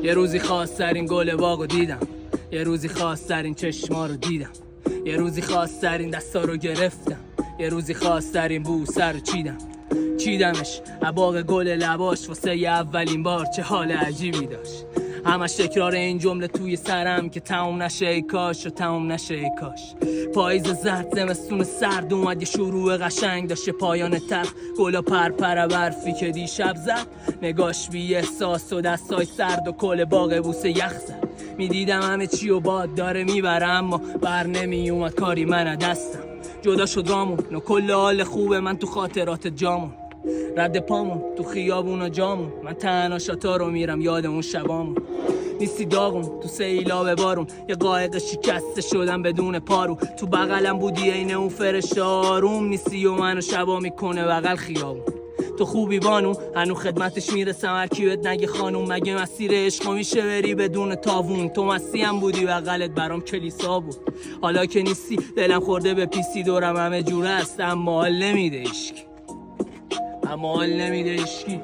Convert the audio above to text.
یه روزی خواسترین گل باغو دیدم، یه روزی خواسترین چشما رو دیدم، یه روزی خواسترین دستا رو گرفتم، یه روزی خواسترین بوسه رو چیدمش باغ گل لباش واسه اولین بار. چه حال عجیبی داشت، همش تکرار این جمله توی سرم که تموم نشه ای کاش و تموم نشه ای کاش. پاییز زرد زمستون سرد اومد، یه شروع قشنگ داشت، پایان تلخ، گلا پرپر برفی که دیشب زد. نگاش بی احساس و دستای سرد و کل باغ بوسه یخ زد. میدیدم همه چی و باد داره میبرم، اما بر نمی اومد کاری من دستم. جدا شد رامون و کل حال خوبه من تو خاطرات جامون. رد پامون تو خیابون و جامون، من تنها شاتا رو میرم یاد اون شبامون. نیستی داغون تو سیلاب بارون، یه قایق شکسته شدم بدون پارو. تو بغلم بودی عین اون فرشته آروم، نیستی و منو شبا میکنه بغل خیابون. تو خوبی بانو هنو خدمتش میرسم، هر کی بهت نگه خانوم. مگه مسیر عشق میشه بری بدون تاوون؟ تو مسیح هم بودی بغلت برام کلیسا بود. حالا که نیستی دلم خورده به پیسی، دورم همه جوره هست اما حال نمیده عشق، اما حال نمیده عشقی.